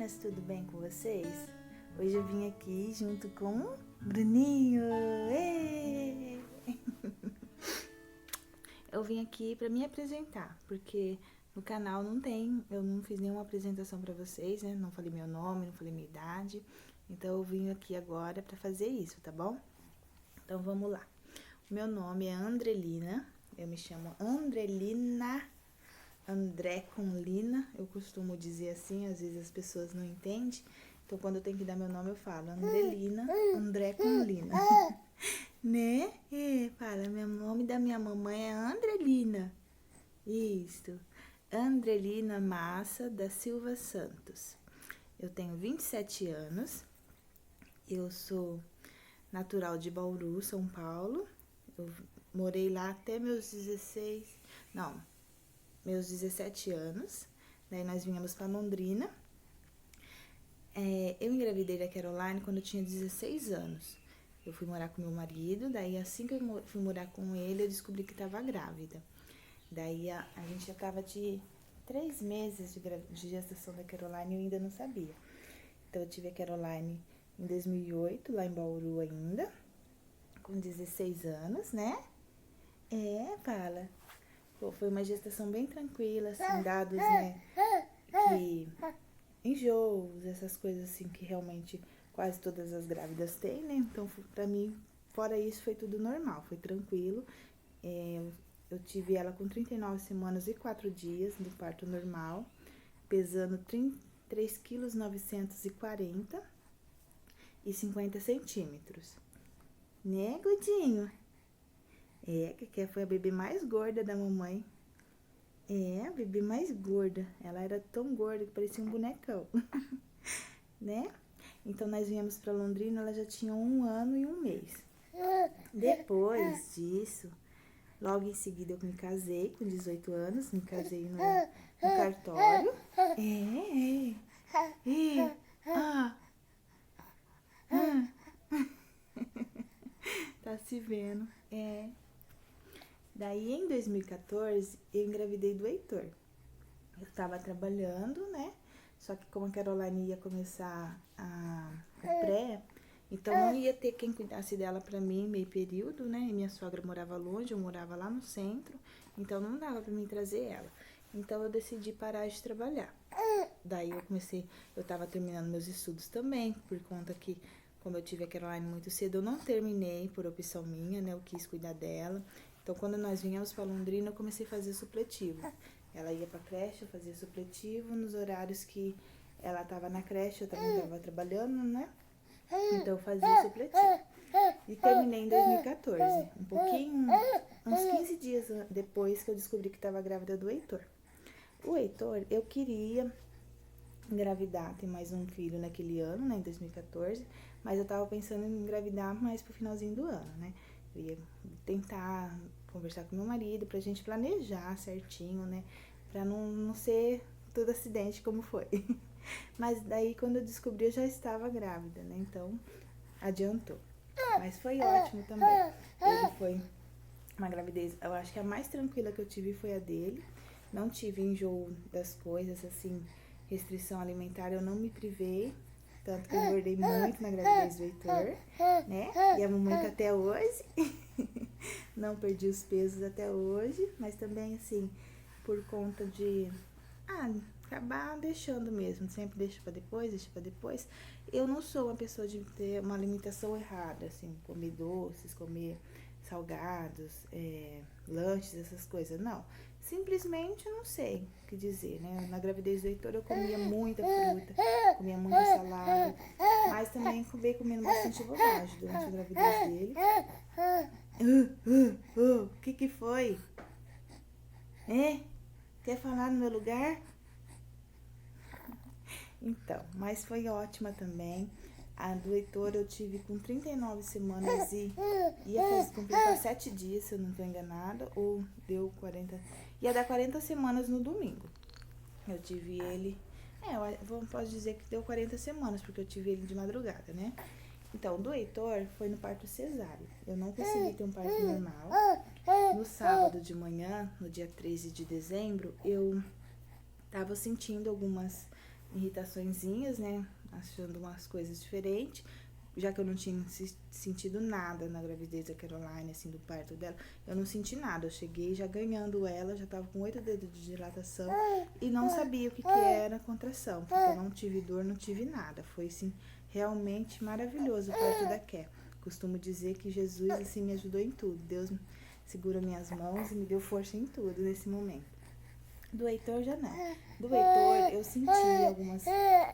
meninas, tudo bem com vocês? Hoje eu vim aqui junto com o Bruninho. Êêê! Eu vim aqui para me apresentar, porque no canal eu não fiz nenhuma apresentação para vocês, né? Não falei meu nome, não falei minha idade. Então eu vim aqui agora para fazer isso, tá bom? Então vamos lá. O meu nome é Andrelina, eu me chamo Andrelina. André com Lina, eu costumo dizer assim, às vezes as pessoas não entendem. Então, quando eu tenho que dar meu nome, eu falo Andrelina, André com Lina. Né? Fala, meu nome da minha mamãe é Andrelina. Isso. Andrelina Massa da Silva Santos. Eu tenho 27 anos. Eu sou natural de Bauru, São Paulo. Eu morei lá até meus 17 anos, daí nós viemos para Londrina. Eu engravidei da Caroline quando eu tinha 16 anos. Eu fui morar com meu marido, daí assim que eu fui morar com ele, eu descobri que estava grávida. Daí a gente já estava de 3 meses de gestação da Caroline e eu ainda não sabia. Então eu tive a Caroline em 2008, lá em Bauru ainda, com 16 anos, né? Fala. Foi uma gestação bem tranquila, assim, dados, né, que enjoos, essas coisas assim que realmente quase todas as grávidas têm, né? Então, pra mim, fora isso, foi tudo normal, foi tranquilo. Eu tive ela com 39 semanas e 4 dias no parto normal, pesando 3 quilos 940 e 50 centímetros. Né, Gudinho? Que foi a bebê mais gorda da mamãe. A bebê mais gorda. Ela era tão gorda que parecia um bonecão. Né? Então, nós viemos pra Londrina, ela já tinha 1 ano e 1 mês. Depois disso, logo em seguida eu me casei com 18 anos, me casei no cartório. Tá se vendo? Daí, em 2014, eu engravidei do Heitor. Eu tava trabalhando, né? Só que como a Caroline ia começar o pré, então não ia ter quem cuidasse dela pra mim meio período, né? E minha sogra morava longe, eu morava lá no centro, então não dava pra mim trazer ela. Então eu decidi parar de trabalhar. Daí eu tava terminando meus estudos também, por conta que, como eu tive a Caroline muito cedo, eu não terminei por opção minha, né? Eu quis cuidar dela. Então, quando nós viemos pra Londrina, eu comecei a fazer supletivo. Ela ia pra creche, eu fazia supletivo. Nos horários que ela tava na creche, eu também tava trabalhando, né? Então, eu fazia supletivo. E terminei em 2014. Uns 15 dias depois que eu descobri que tava grávida do Heitor. O Heitor, eu queria engravidar, ter mais um filho naquele ano, né, em 2014, mas eu tava pensando em engravidar mais pro finalzinho do ano, né? Eu ia tentar conversar com meu marido pra gente planejar certinho, né? Pra não ser todo acidente como foi. Mas daí, quando eu descobri, eu já estava grávida, né? Então, adiantou. Mas foi ótimo também. Ele foi uma gravidez, eu acho que a mais tranquila que eu tive foi a dele. Não tive enjoo das coisas, assim, restrição alimentar, eu não me privei. Tanto que eu engordei muito na gravidez do Heitor, né? E a mamãe tá até hoje. Não perdi os pesos até hoje, mas também, assim, por conta de acabar deixando mesmo, sempre deixa pra depois. Eu não sou uma pessoa de ter uma alimentação errada, assim, comer doces, comer salgados, lanches, essas coisas, não. Simplesmente eu não sei o que dizer, né? Na gravidez do Heitor eu comia muita fruta, comia muita salada, mas também acabei comendo bastante bobagem durante a gravidez dele. O que foi? Quer falar no meu lugar? Então, mas foi ótima também. A do Heitor eu tive com 39 semanas e ia completar 7 dias, se eu não estou enganada, ou deu 40, ia dar 40 semanas no domingo. Eu tive ele, posso dizer que deu 40 semanas, porque eu tive ele de madrugada, né? Então, do Heitor foi no parto cesáreo. Eu não consegui ter um parto normal. No sábado de manhã, no dia 13 de dezembro, eu tava sentindo algumas irritaçõezinhas, né? Achando umas coisas diferentes. Já que eu não tinha sentido nada na gravidez da Caroline, assim, do parto dela, eu não senti nada. Eu cheguei já ganhando ela, já tava com 8 dedos de dilatação e não sabia o que era contração, porque eu não tive dor, não tive nada. Foi, assim, realmente maravilhoso o parto da Ké. Costumo dizer que Jesus, assim, me ajudou em tudo. Deus segurou minhas mãos e me deu força em tudo nesse momento. Do Heitor já não. Do Heitor eu senti algumas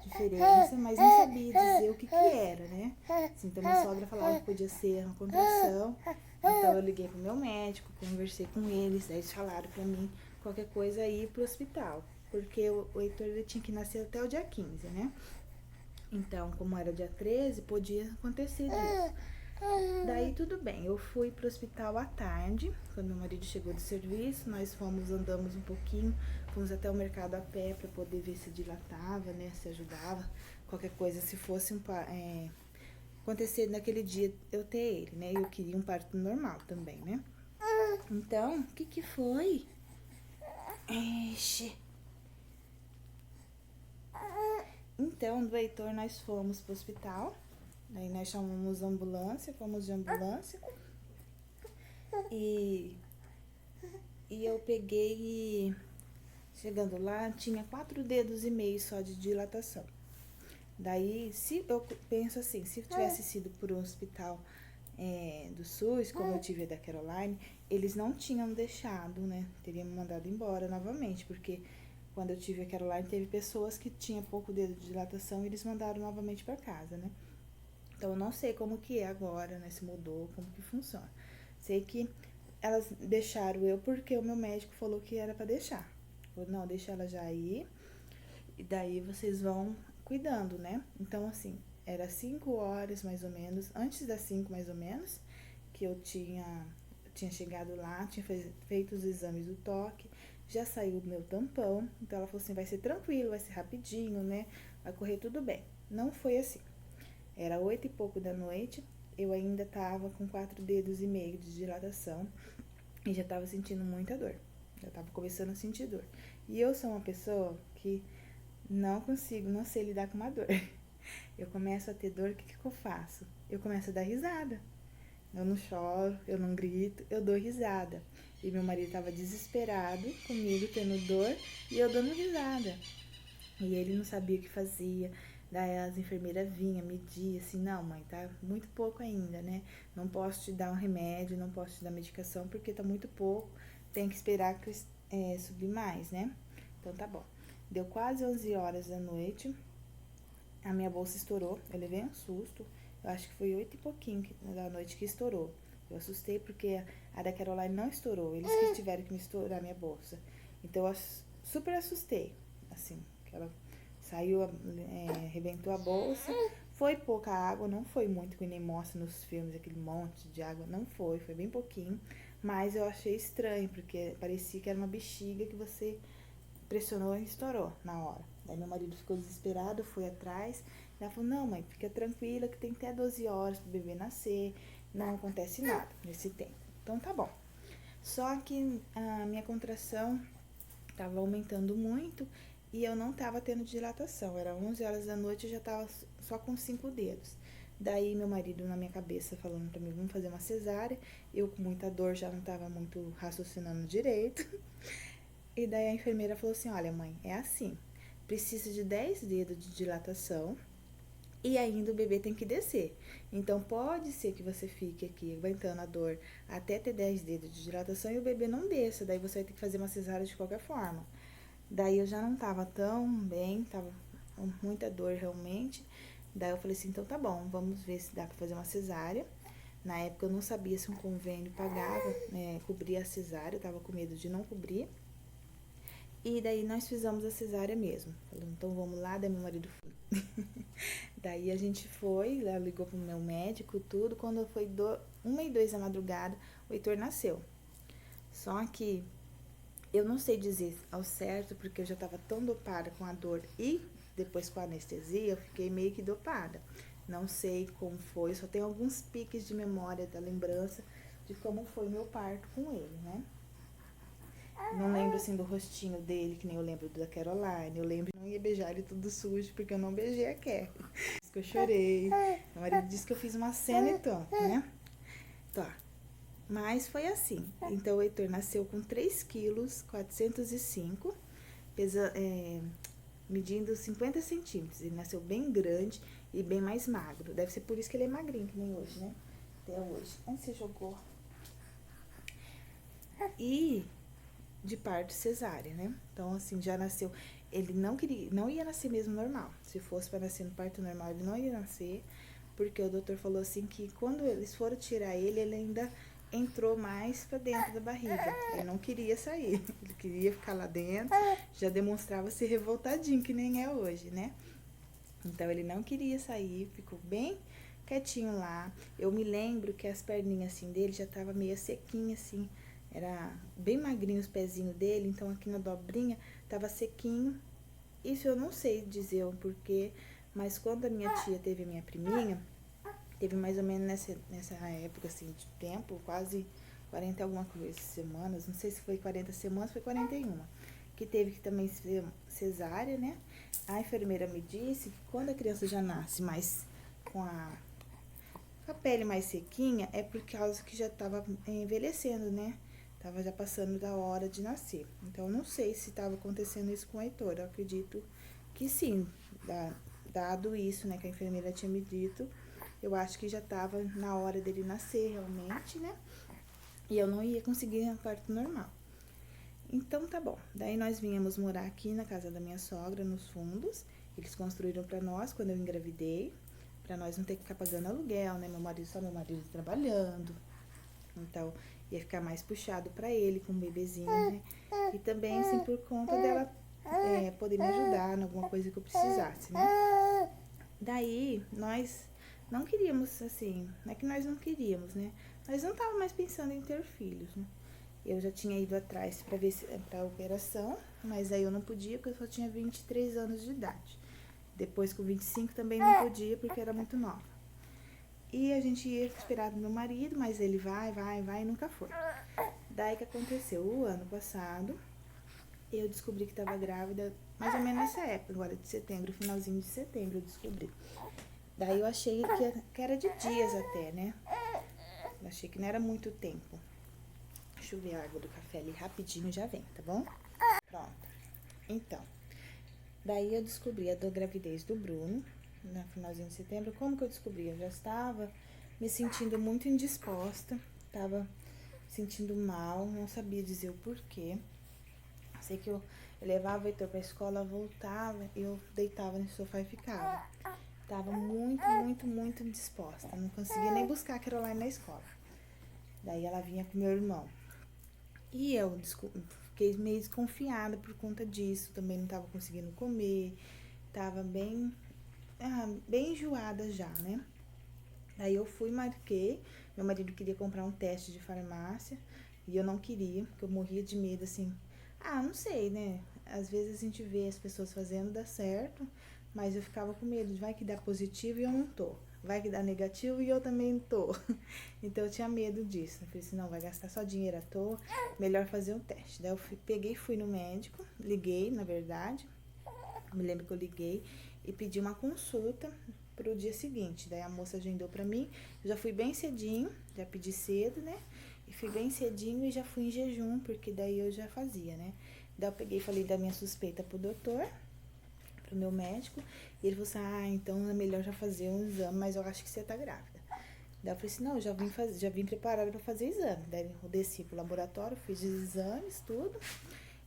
diferenças, mas não sabia dizer o que era, né? Assim, então minha sogra falava que podia ser uma contração. Então eu liguei pro meu médico, conversei com eles, aí eles falaram pra mim qualquer coisa ir pro hospital. Porque o Heitor ele tinha que nascer até o dia 15, né? Então, como era dia 13, podia acontecer disso. Daí tudo bem, eu fui pro hospital à tarde, quando meu marido chegou do serviço, nós andamos um pouquinho, fomos até o mercado a pé para poder ver se dilatava, né, se ajudava, qualquer coisa, se fosse acontecer naquele dia eu ter ele, né, eu queria um parto normal também, né. Então, o que foi? Ixi. Então, do Heitor nós fomos pro hospital, aí nós chamamos ambulância, fomos de ambulância, e eu peguei e, chegando lá, tinha 4 dedos e meio só de dilatação. Daí, se eu penso assim, se tivesse sido por um hospital do SUS, como eu tive a da Caroline, eles não tinham deixado, né? Teriam me mandado embora novamente, porque quando eu tive a Caroline, teve pessoas que tinham pouco dedo de dilatação e eles mandaram novamente para casa, né? Então, eu não sei como que é agora, né? Se mudou, como que funciona. Sei que elas deixaram eu porque o meu médico falou que era para deixar. Falou, não, deixa ela já aí, e daí vocês vão cuidando, né? Então, assim, era 5 horas mais ou menos, antes das 5 mais ou menos, que eu tinha chegado lá, tinha feito os exames do toque, já saiu o meu tampão, então ela falou assim, vai ser tranquilo, vai ser rapidinho, né? Vai correr tudo bem. Não foi assim. Era 8 e pouco da noite, eu ainda tava com 4 dedos e meio de dilatação e já tava sentindo muita dor. Já tava começando a sentir dor. E eu sou uma pessoa que não sei lidar com uma dor. Eu começo a ter dor, o que eu faço? Eu começo a dar risada. Eu não choro, eu não grito, eu dou risada. E meu marido tava desesperado comigo, tendo dor, e eu dando risada. E ele não sabia o que fazia. Daí as enfermeiras vinham, mediam, assim, não, mãe, tá muito pouco ainda, né? Não posso te dar um remédio, não posso te dar medicação, porque tá muito pouco. Tem que esperar que subir mais, né? Então tá bom. Deu quase 11 horas da noite, a minha bolsa estourou, eu levei um susto, eu acho que foi 8 e pouquinho da noite que estourou. Eu assustei porque a da Caroline não estourou, eles que tiveram que me estourar a minha bolsa. Então eu super assustei, assim, que ela saiu, arrebentou a bolsa, foi pouca água, não foi muito, que nem mostra nos filmes, aquele monte de água, não foi bem pouquinho, mas eu achei estranho, porque parecia que era uma bexiga que você pressionou e estourou na hora. Daí meu marido ficou desesperado, foi atrás. Ela falou, não, mãe, fica tranquila que tem até 12 horas pro bebê nascer. Não acontece nada nesse tempo. Então tá bom. Só que a minha contração tava aumentando muito e eu não tava tendo dilatação. Era 11 horas da noite e eu já tava só com 5 dedos. Daí meu marido na minha cabeça falando pra mim, vamos fazer uma cesárea. Eu com muita dor já não tava muito raciocinando direito. E daí a enfermeira falou assim, olha mãe, é assim, precisa de 10 dedos de dilatação e ainda o bebê tem que descer. Então pode ser que você fique aqui aguentando a dor até ter 10 dedos de dilatação e o bebê não desça, daí você vai ter que fazer uma cesárea de qualquer forma. Daí eu já não tava tão bem, tava com muita dor realmente. Daí eu falei assim, então tá bom, vamos ver se dá pra fazer uma cesárea. Na época eu não sabia se um convênio pagava, cobria a cesárea, eu tava com medo de não cobrir. E daí nós fizemos a cesárea mesmo. Falou, então vamos lá, daí meu marido foi. Daí a gente foi, ela ligou pro meu médico, tudo. Quando foi 1h02 da madrugada, o Heitor nasceu. Só que eu não sei dizer ao certo, porque eu já tava tão dopada com a dor e depois com a anestesia, eu fiquei meio que dopada. Não sei como foi, só tenho alguns piques de memória da lembrança de como foi meu parto com ele, né? Não lembro, assim, do rostinho dele, que nem eu lembro da Caroline. Eu lembro que não ia beijar ele tudo sujo, porque eu não beijei a Ké. Diz que eu chorei. Meu marido disse que eu fiz uma cena e tô, né? Tá. Mas foi assim. Então, o Heitor nasceu com 3 quilos, 405, medindo 50 centímetros. Ele nasceu bem grande e bem mais magro. Deve ser por isso que ele é magrinho, que nem hoje, né? Até hoje. Onde você jogou? E de parto cesárea, né? Então, assim, já nasceu. Ele não ia nascer mesmo normal. Se fosse para nascer no parto normal, ele não ia nascer, porque o doutor falou assim que quando eles foram tirar ele, ele ainda entrou mais para dentro da barriga. Ele não queria sair, ele queria ficar lá dentro. Já demonstrava ser revoltadinho, que nem é hoje, né? Então, ele não queria sair, ficou bem quietinho lá. Eu me lembro que as perninhas, assim, dele já tava meio sequinha, assim. Era bem magrinho os pezinhos dele, então aqui na dobrinha tava sequinho. Isso eu não sei dizer o porquê, mas quando a minha tia teve a minha priminha, teve mais ou menos nessa época, assim, de tempo, quase 40 alguma coisa, semanas, não sei se foi 40 semanas, foi 41, que teve que também ser cesárea, né? A enfermeira me disse que quando a criança já nasce mais com a pele mais sequinha, é por causa que já tava envelhecendo, né? Tava já passando da hora de nascer. Então, eu não sei se estava acontecendo isso com o Heitor. Eu acredito que sim, dado isso, né, que a enfermeira tinha me dito. Eu acho que já tava na hora dele nascer, realmente, né? E eu não ia conseguir parto normal. Então, tá bom. Daí, nós vínhamos morar aqui na casa da minha sogra, nos fundos. Eles construíram pra nós quando eu engravidei. Pra nós não ter que ficar pagando aluguel, né? Só meu marido trabalhando. Então, ia ficar mais puxado pra ele com o bebezinho, né? E também, assim, por conta dela poder me ajudar em alguma coisa que eu precisasse, né? Daí, nós não queríamos, assim, não é que nós não queríamos, né? Nós não tava mais pensando em ter filhos, né? Eu já tinha ido atrás pra ver pra operação, mas aí eu não podia porque eu só tinha 23 anos de idade. Depois, com 25, também não podia porque era muito nova. E a gente ia esperar do meu marido, mas ele vai e nunca foi. Daí que aconteceu? O ano passado, eu descobri que estava grávida, mais ou menos nessa época, agora de setembro, finalzinho de setembro eu descobri. Daí eu achei que era de dias até, né? Eu achei que não era muito tempo. Deixa eu ver a água do café ali rapidinho, já vem, tá bom? Pronto. Então, daí eu descobri a gravidez do Bruno, no finalzinho de setembro. Como que eu descobri? Eu já estava me sentindo muito indisposta, estava sentindo mal, não sabia dizer o porquê. Sei que eu levava o Heitor pra escola, voltava, eu deitava no sofá e ficava. Tava muito indisposta, não conseguia nem buscar a Caroline na escola. Daí ela vinha com meu irmão. E eu fiquei meio desconfiada por conta disso, também não tava conseguindo comer, tava bem enjoada já, né? Aí eu fui, marquei, meu marido queria comprar um teste de farmácia e eu não queria, porque eu morria de medo, assim. Não sei, né? Às vezes a gente vê as pessoas fazendo, dá certo, mas eu ficava com medo, vai que dá positivo e eu não tô. Vai que dá negativo e eu também não tô. Então eu tinha medo disso. Eu falei assim, não, vai gastar só dinheiro à toa, melhor fazer um teste. Daí eu peguei, fui no médico, liguei, na verdade. Me lembro que eu liguei e pedi uma consulta pro dia seguinte. Daí a moça agendou pra mim, eu já fui bem cedinho, já pedi cedo, né? E fui bem cedinho e já fui em jejum, porque daí eu já fazia, né? Daí eu peguei e falei da minha suspeita pro doutor, pro meu médico, e ele falou assim, então é melhor já fazer um exame, mas eu acho que você tá grávida. Daí eu falei assim, não, eu já vim preparada pra fazer exame. Daí eu desci pro laboratório, fiz os exames, tudo.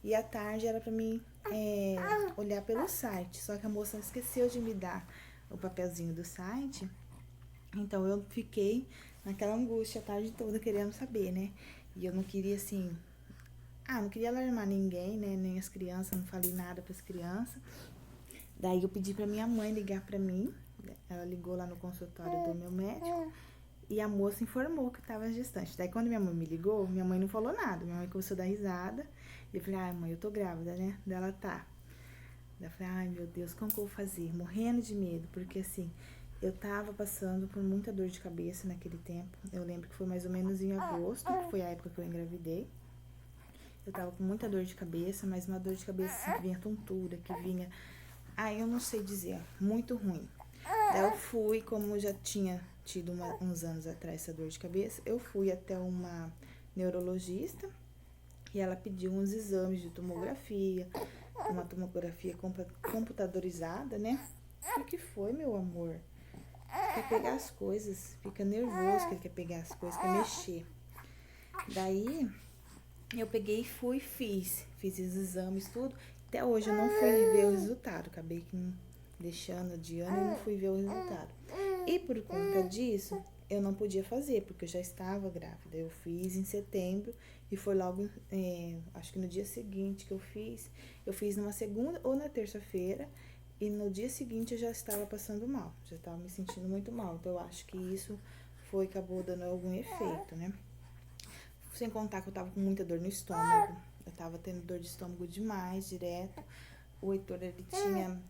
E à tarde era pra mim olhar pelo site. Só que a moça esqueceu de me dar o papelzinho do site. Então eu fiquei naquela angústia a tarde toda querendo saber, né? E eu não queria assim. Não queria alarmar ninguém, né? Nem as crianças, não falei nada pras crianças. Daí eu pedi pra minha mãe ligar pra mim. Ela ligou lá no consultório do meu médico. E a moça informou que estava gestante. Daí quando minha mãe me ligou, minha mãe não falou nada. Minha mãe começou a dar risada. E eu falei, mãe, eu tô grávida, né? Daí ela tá. Daí eu falei, meu Deus, como que eu vou fazer? Morrendo de medo, porque assim, eu tava passando por muita dor de cabeça naquele tempo. Eu lembro que foi mais ou menos em agosto, que foi a época que eu engravidei. Eu tava com muita dor de cabeça, mas uma dor de cabeça assim, que vinha tontura, que vinha... Ah, eu não sei dizer, muito ruim. Daí eu fui, como eu já tinha tido uns anos atrás essa dor de cabeça, eu fui até uma neurologista e ela pediu uns exames de tomografia, uma tomografia computadorizada, né? O que foi, meu amor? Quer pegar as coisas, fica nervoso que ele quer pegar as coisas, quer mexer. Daí, eu peguei e fui, fiz os exames, tudo. Até hoje eu não fui ver o resultado, acabei que deixando, adiando e não fui ver o resultado. E por conta disso, eu não podia fazer, porque eu já estava grávida. Eu fiz em setembro e foi logo, acho que no dia seguinte que eu fiz numa segunda ou na terça-feira. E no dia seguinte eu já estava passando mal, já estava me sentindo muito mal. Então eu acho que isso acabou dando algum efeito, né? Sem contar que eu tava com muita dor no estômago. Eu tava tendo dor de estômago demais, direto. O Heitor, ele tinha...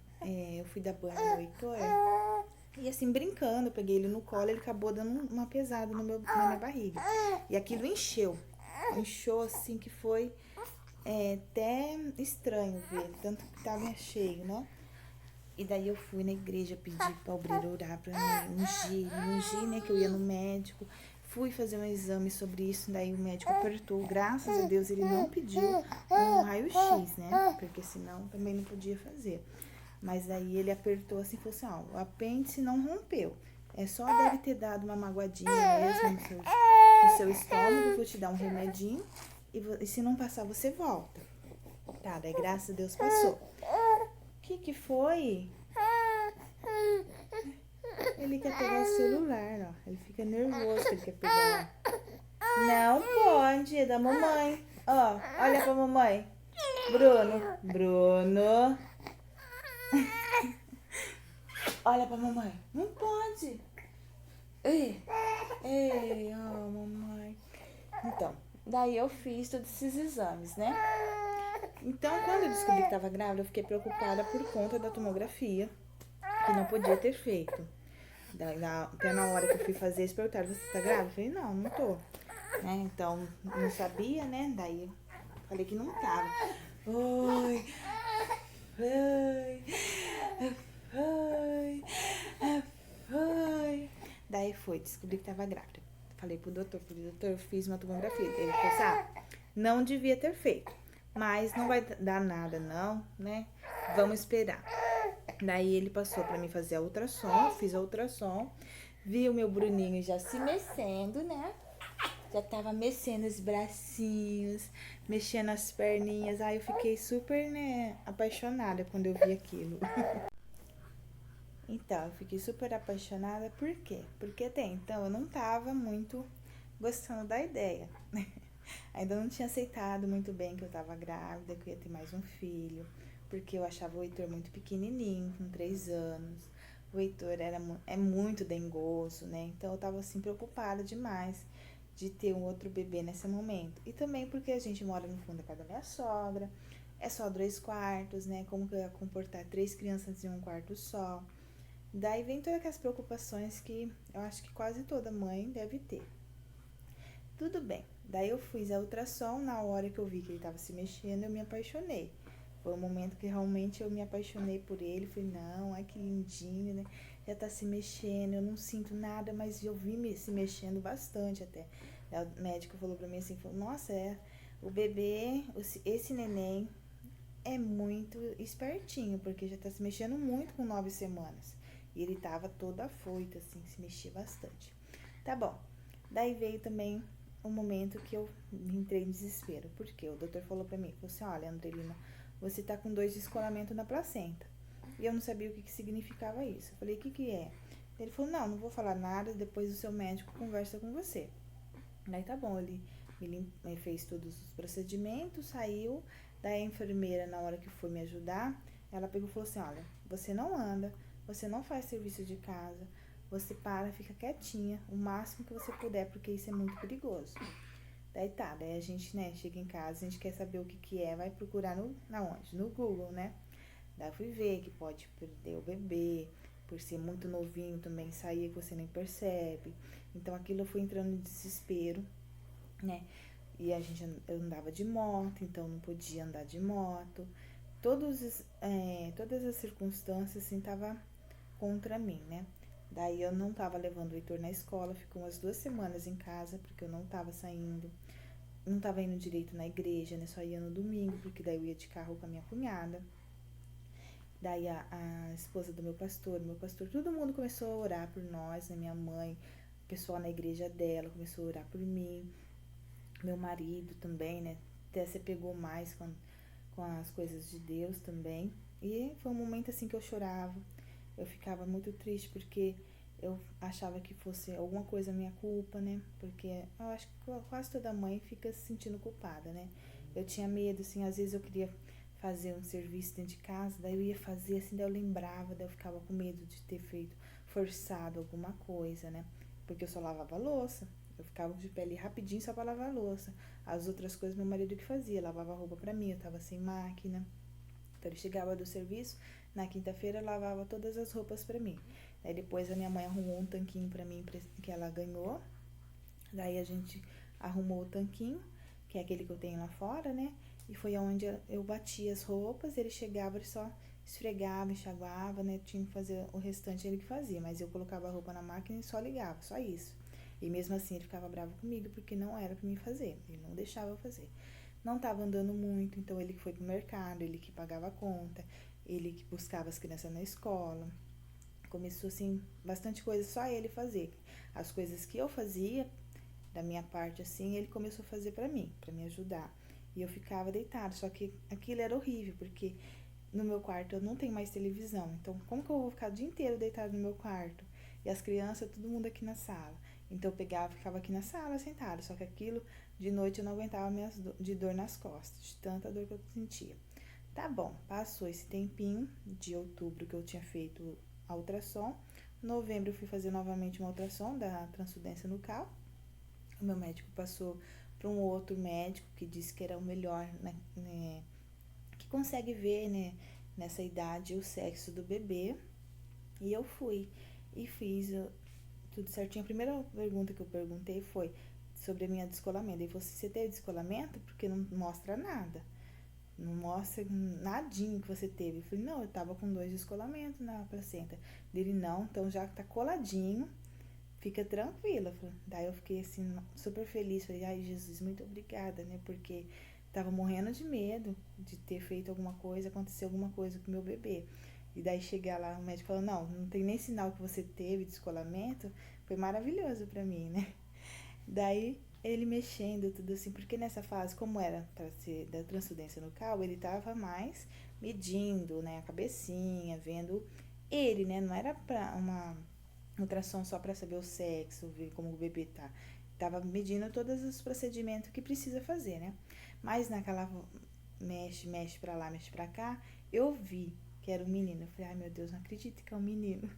eu fui dar banho no Heitor. E assim, brincando, eu peguei ele no colo, ele acabou dando uma pesada na minha barriga. E aquilo encheu. Inchou assim que foi até estranho ver, tanto que tava cheio, né? E daí eu fui na igreja pedir pra obreiro orar pra mim, ungir, né, que eu ia no médico. Fui fazer um exame sobre isso, daí o médico apertou. Graças a Deus ele não pediu um raio-x, né, porque senão também não podia fazer. Mas aí ele apertou assim e falou assim, ó, o apêndice não rompeu. É só deve ter dado uma magoadinha mesmo no seu estômago, vou te dar um remedinho e se não passar você volta. Tá, daí graças a Deus passou. Que foi? Ele quer pegar o celular, ó. Ele fica nervoso que ele quer pegar. Não pode, é da mamãe. Ó, olha pra mamãe. Bruno. Olha pra mamãe. Não pode. Ei, ó, mamãe. Então, daí eu fiz todos esses exames, né? Então, quando eu descobri que tava grávida, eu fiquei preocupada por conta da tomografia, que não podia ter feito. Até na hora que eu fui fazer, eles perguntaram, você tá grávida? Eu falei, não tô. Né? Então, não sabia, né? Daí, falei que não tava. Oi, oi. Daí descobri que tava grávida. Falei pro doutor, eu fiz uma tomografia. Ele falou assim, não devia ter feito, mas não vai dar nada não, né? Vamos esperar. Daí ele passou pra mim fazer a ultrassom, fiz a ultrassom, vi o meu Bruninho já se mexendo, né? Já tava mexendo os bracinhos, mexendo as perninhas. Aí eu fiquei super, né, apaixonada quando eu vi aquilo. Então, eu fiquei super apaixonada, por quê? Porque até então eu não tava muito gostando da ideia. Ainda não tinha aceitado muito bem que eu tava grávida, que eu ia ter mais um filho, porque eu achava o Heitor muito pequenininho, com 3 anos. O Heitor é muito dengoso, né? Então eu tava assim preocupada demais de ter um outro bebê nesse momento. E também porque a gente mora no fundo da casa da minha sogra, é só 2 quartos, né? Como que eu ia comportar 3 crianças em um quarto só? Daí vem todas aquelas preocupações que eu acho que quase toda mãe deve ter. Tudo bem. Daí eu fiz a ultrassom, na hora que eu vi que ele estava se mexendo, eu me apaixonei. Foi um momento que realmente eu me apaixonei por ele. Falei, não, ai que lindinho, né? Já tá se mexendo, eu não sinto nada, mas eu vi se mexendo bastante até. O médico falou pra mim assim, falou, nossa, o bebê, esse neném é muito espertinho, porque já tá se mexendo muito com 9 semanas. E ele tava todo afoito, assim, se mexia bastante. Tá bom. Daí veio também um momento que eu entrei em desespero. Porque o doutor falou pra mim, falou assim, olha, Andrelina, você tá com 2 descolamentos na placenta. E eu não sabia o que significava isso. Eu falei, o que é? Ele falou, não vou falar nada, depois o seu médico conversa com você. Daí tá bom, ele fez todos os procedimentos, saiu. Daí a enfermeira, na hora que foi me ajudar, ela pegou e falou assim, olha, você não anda, você não faz serviço de casa, você fica quietinha, o máximo que você puder, porque isso é muito perigoso. Daí a gente, né, chega em casa, a gente quer saber o que é, vai procurar onde? No Google, né? Daí eu fui ver que pode perder o bebê, por ser muito novinho também, sair que você nem percebe. Então aquilo eu fui entrando em desespero, né? E eu andava de moto, então não podia andar de moto. Todas as circunstâncias, assim, tava contra mim, né? Daí eu não tava levando o Heitor na escola, ficou umas 2 semanas em casa, porque eu não tava saindo, não tava indo direito na igreja, né? Só ia no domingo, porque daí eu ia de carro com a minha cunhada. Daí a esposa do meu pastor, todo mundo começou a orar por nós, né? Minha mãe, o pessoal na igreja dela começou a orar por mim, meu marido também, né? Até se pegou mais com as coisas de Deus também. E foi um momento assim que eu chorava, eu ficava muito triste porque eu achava que fosse alguma coisa minha culpa, né? Porque eu acho que quase toda mãe fica se sentindo culpada, né? Eu tinha medo, assim, às vezes eu queria fazer um serviço dentro de casa, daí eu ia fazer assim, daí eu lembrava, daí eu ficava com medo de ter feito, forçado alguma coisa, né? Porque eu só lavava a louça, eu ficava de pé ali rapidinho só pra lavar a louça. As outras coisas meu marido que fazia, lavava a roupa pra mim, eu tava sem máquina. Então ele chegava do serviço, na quinta-feira lavava todas as roupas pra mim. Daí depois a minha mãe arrumou um tanquinho pra mim que ela ganhou. Daí a gente arrumou o tanquinho, que é aquele que eu tenho lá fora, né? E foi onde eu batia as roupas, ele chegava, ele só esfregava, enxaguava, né? Tinha que fazer o restante ele que fazia, mas eu colocava a roupa na máquina e só ligava, só isso. E mesmo assim ele ficava bravo comigo porque não era pra mim fazer, ele não deixava eu fazer. Não estava andando muito, então ele que foi pro mercado, ele que pagava a conta, ele que buscava as crianças na escola. Começou assim, bastante coisa só ele fazer. As coisas que eu fazia, da minha parte assim, ele começou a fazer pra me ajudar. E eu ficava deitada, só que aquilo era horrível, porque no meu quarto eu não tenho mais televisão. Então, como que eu vou ficar o dia inteiro deitada no meu quarto? E as crianças, todo mundo aqui na sala. Então eu pegava, ficava aqui na sala sentada, só que aquilo de noite eu não aguentava de dor nas costas, de tanta dor que eu sentia. Tá bom, passou esse tempinho de outubro que eu tinha feito a ultrassom. Novembro eu fui fazer novamente uma ultrassom da transcendência nucal. O meu médico passou para um outro médico que disse que era o melhor, né, que consegue ver, né, nessa idade o sexo do bebê. E eu fui e fiz tudo certinho. A primeira pergunta que eu perguntei foi sobre a minha descolamento. Ele falou assim, você teve descolamento? Porque não mostra nada. Não mostra nadinho que você teve. Eu falei, não, eu tava com 2 descolamentos na placenta. Dele, não, então já tá coladinho, fica tranquila. Daí eu fiquei assim, super feliz. Falei, ai Jesus, muito obrigada, né? Porque tava morrendo de medo de ter feito alguma coisa, acontecer alguma coisa com o meu bebê. E daí chegar lá, o médico falou, não tem nem sinal que você teve descolamento. Foi maravilhoso pra mim, né? Daí ele mexendo tudo assim, porque nessa fase, como era para ser da transcendência nucal, ele tava mais medindo, né, a cabecinha, vendo ele, né, não era para uma ultrassom só para saber o sexo, ver como o bebê tá. Tava medindo todos os procedimentos que precisa fazer, né? Mas naquela mexe para lá, mexe para cá, eu vi que era um menino. Eu falei, ai meu Deus, não acredito que é um menino.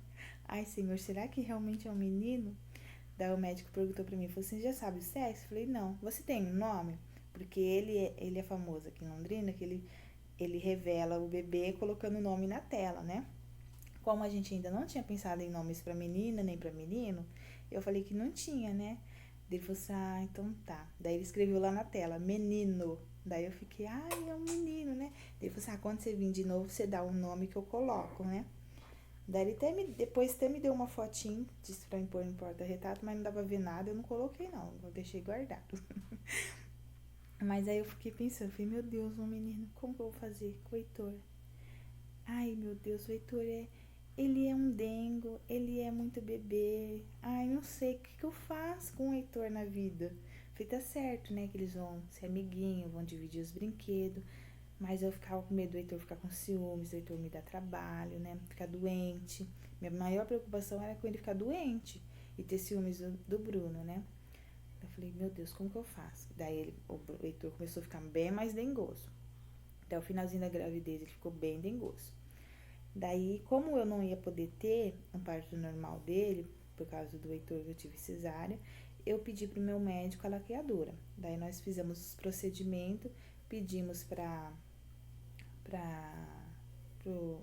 Ai, Senhor, será que realmente é um menino? Daí o médico perguntou pra mim, falou assim, já sabe o sexo? Eu falei, não. Você tem um nome? Porque ele é famoso aqui em Londrina, que ele revela o bebê colocando o nome na tela, né? Como a gente ainda não tinha pensado em nomes pra menina nem pra menino, eu falei que não tinha, né? Daí ele falou assim, ah, então tá. Daí ele escreveu lá na tela, menino. Daí eu fiquei, ai, é um menino, né? Daí ele falou assim, ah, quando você vir de novo, você dá um nome que eu coloco, né? Daí ele depois até me deu uma fotinho, disse pra me pôr em porta-retrato, mas não dava pra ver nada, eu não coloquei não, eu deixei guardado. Mas aí eu fiquei pensando, falei, meu Deus, um menino, como que eu vou fazer com o Heitor? Ai, meu Deus, o Heitor ele é um dengo, ele é muito bebê. Ai, não sei, o que eu faço com o Heitor na vida? Falei, tá certo, né, que eles vão ser amiguinhos, vão dividir os brinquedos. Mas eu ficava com medo do Heitor ficar com ciúmes, do Heitor me dar trabalho, né? Ficar doente. Minha maior preocupação era com ele ficar doente e ter ciúmes do Bruno, né? Eu falei, meu Deus, como que eu faço? Daí o Heitor começou a ficar bem mais dengoso. Até o finalzinho da gravidez ele ficou bem dengoso. Daí, como eu não ia poder ter um parto normal dele, por causa do Heitor que eu tive cesárea, eu pedi pro meu médico a laqueadura. Daí nós fizemos os procedimentos, pedimos para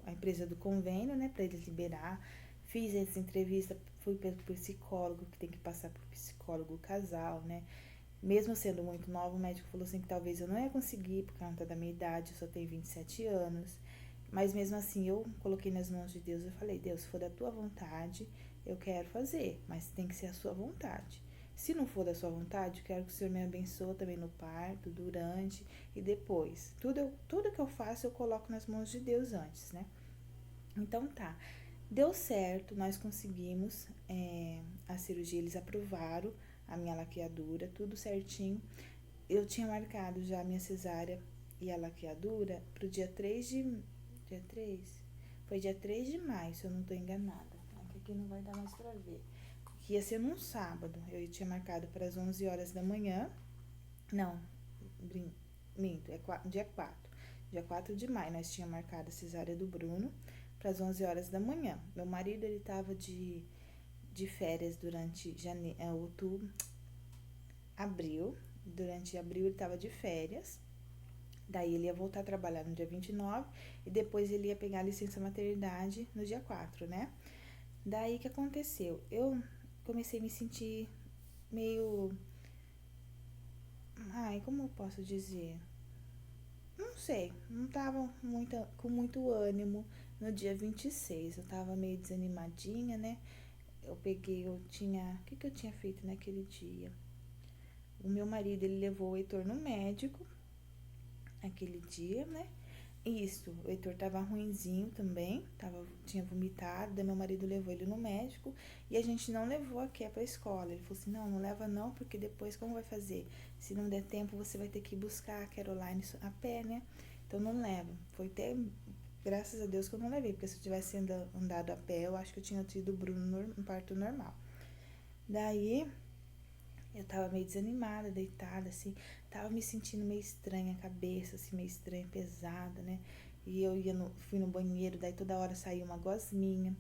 a empresa do convênio, né, para eles liberar. Fiz essa entrevista, fui pelo psicólogo, que tem que passar por psicólogo casal, né? Mesmo sendo muito nova, o médico falou assim que talvez eu não ia conseguir por conta da minha idade, eu só tenho 27 anos. Mas mesmo assim, eu coloquei nas mãos de Deus, eu falei, Deus, se for da tua vontade, eu quero fazer, mas tem que ser a sua vontade. Se não for da sua vontade, eu quero que o Senhor me abençoe também no parto, durante e depois. Tudo que eu faço, eu coloco nas mãos de Deus antes, né? Então tá, deu certo, nós conseguimos a cirurgia, eles aprovaram a minha laqueadura, tudo certinho. Eu tinha marcado já a minha cesárea e a laqueadura pro dia 3 de... Dia 3? Foi dia 3 de maio, se eu não tô enganada. Aqui não vai dar mais pra ver. Que ia ser num sábado. Eu tinha marcado para as 11 horas da manhã. Não, minto, dia 4. Dia 4 de maio, nós tínhamos marcado a cesárea do Bruno para as 11 horas da manhã. Meu marido, ele tava de férias durante outubro, abril. Durante abril ele tava de férias. Daí ele ia voltar a trabalhar no dia 29 e depois ele ia pegar a licença maternidade no dia 4, né? Daí que aconteceu? Eu comecei a me sentir meio... Ai, como eu posso dizer? Não sei, não tava com muito ânimo no dia 26. Eu tava meio desanimadinha, né? Eu tinha... O que eu tinha feito naquele dia? O meu marido, ele levou o Heitor no médico aquele dia, né? Isso, o Heitor tava ruinzinho também, tinha vomitado, daí meu marido levou ele no médico e a gente não levou a Ké pra escola. Ele falou assim, não leva não, porque depois como vai fazer? Se não der tempo, você vai ter que buscar a Caroline a pé, né? Então não leva. Foi até, graças a Deus que eu não levei, porque se eu tivesse andado a pé, eu acho que eu tinha tido o Bruno um parto normal. Daí, eu tava meio desanimada, deitada, assim, tava me sentindo meio estranha, a cabeça, assim, meio estranha, pesada, né? E eu fui no banheiro, daí toda hora saía uma gosminha.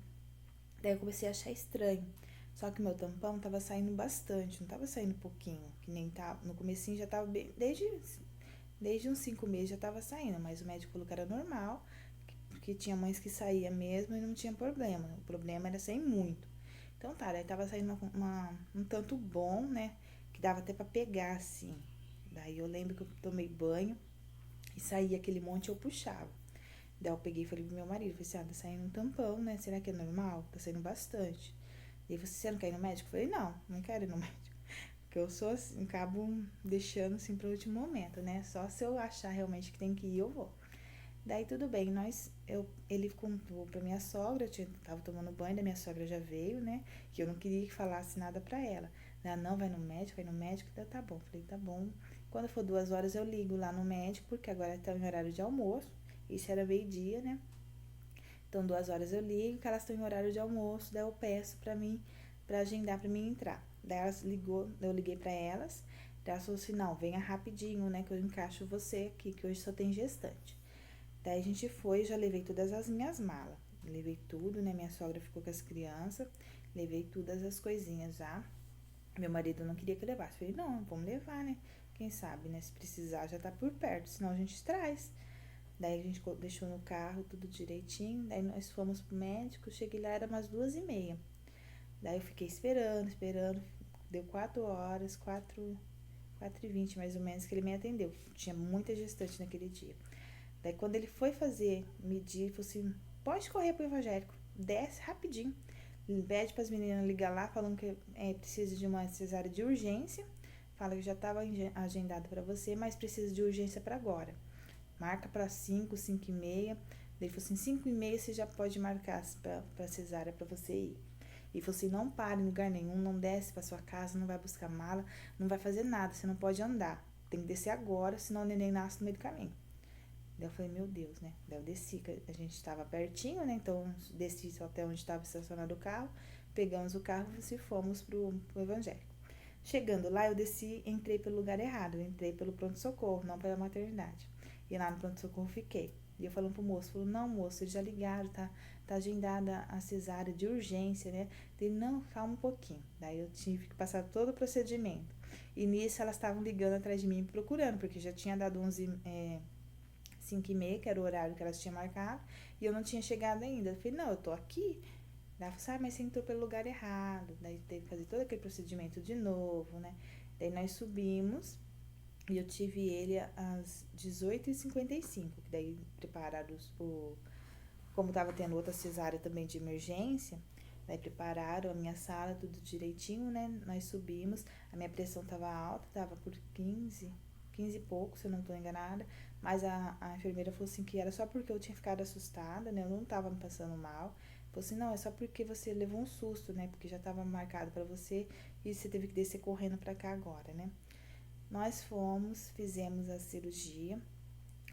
Daí eu comecei a achar estranho. Só que meu tampão tava saindo bastante, não tava saindo pouquinho, que nem tava. No comecinho já tava bem, desde uns 5 meses já tava saindo, mas o médico falou que era normal, porque tinha mães que saía mesmo e não tinha problema. O problema era sair muito. Então tá, daí tava saindo um tanto bom, né? Que dava até pra pegar, assim. Daí eu lembro que eu tomei banho e saía aquele monte eu puxava. Daí eu peguei e falei pro meu marido, falei assim, tá saindo um tampão, né? Será que é normal? Tá saindo bastante. Daí ele falou assim, você não quer ir no médico? Eu falei, não quero ir no médico. Porque eu sou assim, acabo deixando assim pro último momento, né? Só se eu achar realmente que tem que ir, eu vou. Daí tudo bem, ele contou pra minha sogra, tava tomando banho, da minha sogra já veio, né? Que eu não queria que falasse nada pra ela. Ela, não, vai no médico, então tá bom. Falei, tá bom. Quando for 2 horas eu ligo lá no médico, porque agora tá em horário de almoço. Isso era meio-dia, né? Então 2 horas eu ligo, que elas estão em horário de almoço, daí eu peço pra agendar pra mim entrar. Daí eu liguei pra elas, daí elas falaram assim, não, venha rapidinho, né? Que eu encaixo você aqui, que hoje só tem gestante. Daí a gente foi, já levei todas as minhas malas. Levei tudo, né? Minha sogra ficou com as crianças. Levei todas as coisinhas já. Meu marido não queria que eu levasse. Falei, não, vamos levar, né? Quem sabe, né? Se precisar, já tá por perto. Senão a gente traz. Daí a gente deixou no carro tudo direitinho. Daí nós fomos pro médico. Cheguei lá, era umas 2h30. Daí eu fiquei esperando. Deu 4 horas, 4h20 mais ou menos, que ele me atendeu. Tinha muita gestante naquele dia. Daí quando ele foi medir, ele falou assim, pode correr pro evangélico, desce rapidinho. Pede para as meninas ligar lá, falando que precisa de uma cesárea de urgência. Fala que já estava agendado para você, mas precisa de urgência para agora. Marca para 5h30. Daí ele falou assim, 5h30 você já pode marcar para cesárea para você ir. E falou assim, não pare em lugar nenhum, não desce para sua casa, não vai buscar mala, não vai fazer nada, você não pode andar. Tem que descer agora, senão o neném nasce no meio do caminho. Daí eu falei, meu Deus, né? Daí eu desci, que a gente estava pertinho, né? Então, desci até onde estava estacionado o carro, pegamos o carro e fomos pro evangélico. Chegando lá, eu entrei pelo lugar errado, eu entrei pelo pronto-socorro, não pela maternidade. E lá no pronto-socorro fiquei. E eu falando pro moço, não, moço, eles já ligaram, tá agendada a cesárea de urgência, né? Ele, não, calma um pouquinho. Daí eu tive que passar todo o procedimento. E nisso elas estavam ligando atrás de mim, procurando, porque já tinha dado 5h30, que era o horário que elas tinham marcado, e eu não tinha chegado ainda. Eu falei, não, eu tô aqui. Daí ela falou, mas você entrou pelo lugar errado. Daí teve que fazer todo aquele procedimento de novo, né? Daí nós subimos e eu tive ele às 18h55, que daí prepararam como tava tendo outra cesárea também de emergência, daí prepararam a minha sala, tudo direitinho, né? Nós subimos, a minha pressão tava alta, tava por 15 e pouco, se eu não tô enganada, mas a enfermeira falou assim que era só porque eu tinha ficado assustada, né? Eu não tava me passando mal. Falou assim, não, é só porque você levou um susto, né? Porque já tava marcado pra você e você teve que descer correndo pra cá agora, né? Nós fomos, fizemos a cirurgia.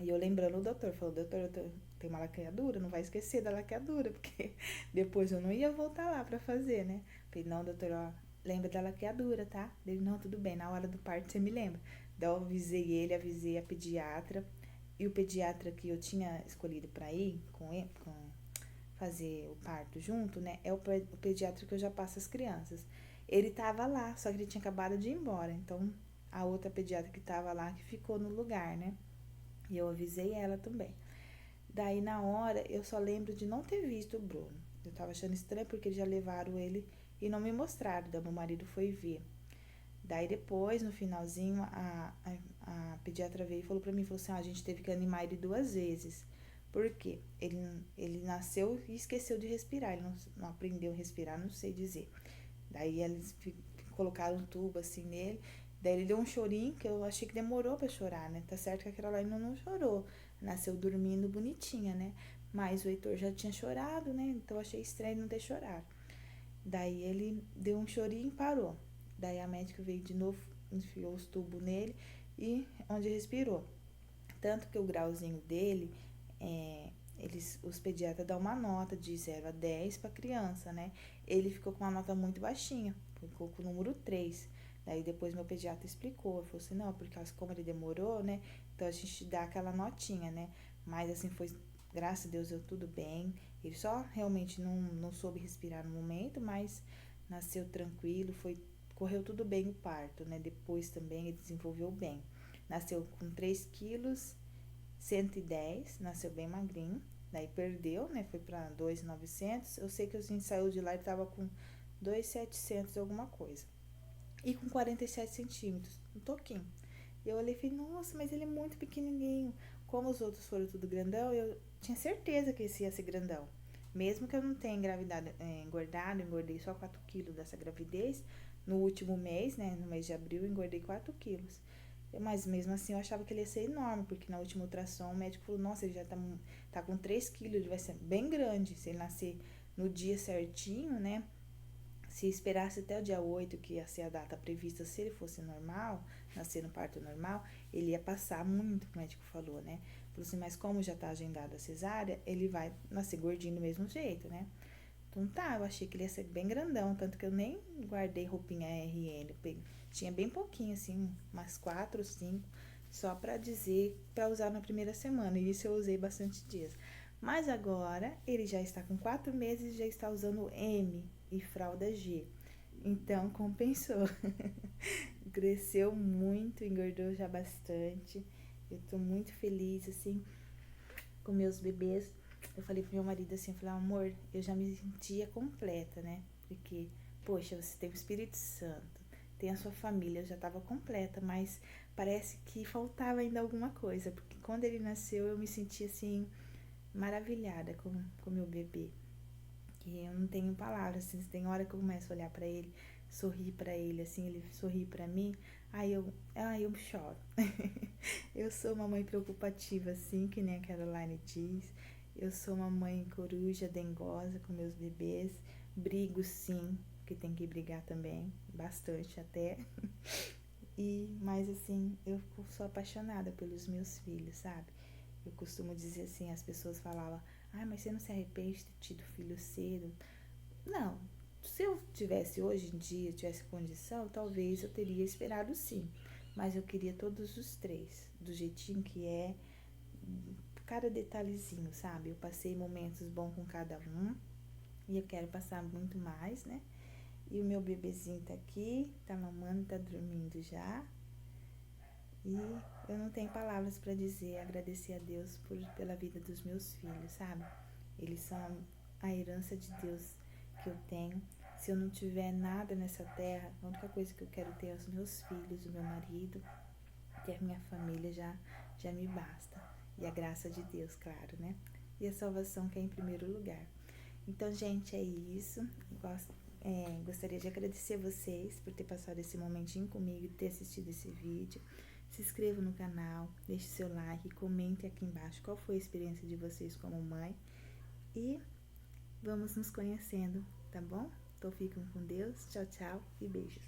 E eu lembrando o doutor, falou, doutor, eu tenho uma laqueadura, não vai esquecer da laqueadura, porque depois eu não ia voltar lá pra fazer, né? Falei, não, doutor, ó, lembra da laqueadura, tá? Ele, não, tudo bem, na hora do parto você me lembra. Daí eu avisei ele, avisei a pediatra, e o pediatra que eu tinha escolhido pra ir com ele, fazer o parto junto, né? É o pediatra que eu já passo as crianças. Ele tava lá, só que ele tinha acabado de ir embora, então a outra pediatra que tava lá que ficou no lugar, né? E eu avisei ela também. Daí, na hora, eu só lembro de não ter visto o Bruno. Eu tava achando estranho porque já levaram ele e não me mostraram. Daí, meu marido foi ver. Daí, depois, no finalzinho, a pediatra veio e falou pra mim, falou assim, a gente teve que animar ele 2 vezes. Por quê? Ele nasceu e esqueceu de respirar. Ele não aprendeu a respirar, não sei dizer. Daí, eles colocaram um tubo assim nele. Daí ele deu um chorinho, que eu achei que demorou pra chorar, né? Tá certo que a Carolina não chorou. Nasceu dormindo bonitinha, né? Mas o Heitor já tinha chorado, né? Então eu achei estranho não ter chorado. Daí ele deu um chorinho e parou. Daí a médica veio de novo, enfiou os tubos nele e onde respirou. Tanto que o grauzinho dele, os pediatras dão uma nota de 0 a 10 pra criança, né? Ele ficou com uma nota muito baixinha, ficou com o número 3. Daí depois meu pediatra explicou, falou assim, não, porque como ele demorou, né? Então a gente dá aquela notinha, né? Mas assim, foi, graças a Deus, deu tudo bem. Ele só realmente não soube respirar no momento, mas nasceu tranquilo, correu tudo bem o parto, né? Depois também ele desenvolveu bem. Nasceu com 3 quilos, 110, nasceu bem magrinho. Daí perdeu, né? Foi pra 2.900. Eu sei que a gente saiu de lá e tava com 2.700 alguma coisa. E com 47 centímetros, um toquinho. E eu olhei e falei, nossa, mas ele é muito pequenininho. Como os outros foram tudo grandão, eu tinha certeza que esse ia ser grandão. Mesmo que eu não tenha engordado, engordei só 4 quilos dessa gravidez. No último mês, né, no mês de abril, eu engordei 4 quilos. Mas mesmo assim eu achava que ele ia ser enorme, porque na última ultrassom o médico falou, nossa, ele já tá com 3 quilos, ele vai ser bem grande. Se ele nascer no dia certinho, né, se esperasse até o dia 8, que ia ser a data prevista, se ele fosse normal, nascer no parto normal, ele ia passar muito, o médico falou, né? Falou assim, mas como já tá agendada a cesárea, ele vai nascer gordinho do mesmo jeito, né? Então tá, eu achei que ele ia ser bem grandão, tanto que eu nem guardei roupinha RN, tinha bem pouquinho, assim, umas 4 ou 5, só pra dizer, pra usar na primeira semana, e isso eu usei bastante dias. Mas agora, ele já está com 4 meses e já está usando M e fralda G. Então, compensou. Cresceu muito, engordou já bastante. Eu tô muito feliz, assim, com meus bebês. Eu falei pro meu marido assim, eu falei, amor, eu já me sentia completa, né? Porque, poxa, você tem o Espírito Santo, tem a sua família, eu já tava completa, mas parece que faltava ainda alguma coisa, porque quando ele nasceu eu me senti assim, maravilhada com meu bebê. Que eu não tenho palavras, assim, tem hora que eu começo a olhar pra ele, sorrir pra ele, assim, ele sorri pra mim, aí eu choro. Eu sou uma mãe preocupativa, assim, que nem a Caroline diz. Eu sou uma mãe coruja, dengosa com meus bebês. Brigo, sim, que tem que brigar também, bastante até. Mas assim, eu sou apaixonada pelos meus filhos, sabe? Eu costumo dizer assim, as pessoas falavam, mas você não se arrepende de ter tido filho cedo? Não, se eu tivesse hoje em dia, tivesse condição, talvez eu teria esperado sim. Mas eu queria todos os 3, do jeitinho que é, cada detalhezinho, sabe? Eu passei momentos bons com cada um e eu quero passar muito mais, né? E o meu bebezinho tá aqui, tá mamando, tá dormindo já. E eu não tenho palavras para dizer, agradecer a Deus pela vida dos meus filhos, sabe? Eles são a herança de Deus que eu tenho. Se eu não tiver nada nessa terra, a única coisa que eu quero ter é os meus filhos, o meu marido, ter a minha família já me basta. E a graça de Deus, claro, né? E a salvação que é em primeiro lugar. Então, gente, é isso. Gostaria de agradecer a vocês por ter passado esse momentinho comigo e ter assistido esse vídeo. Se inscreva no canal, deixe seu like, comente aqui embaixo qual foi a experiência de vocês como mãe. E vamos nos conhecendo, tá bom? Então fiquem com Deus. Tchau, tchau e beijos.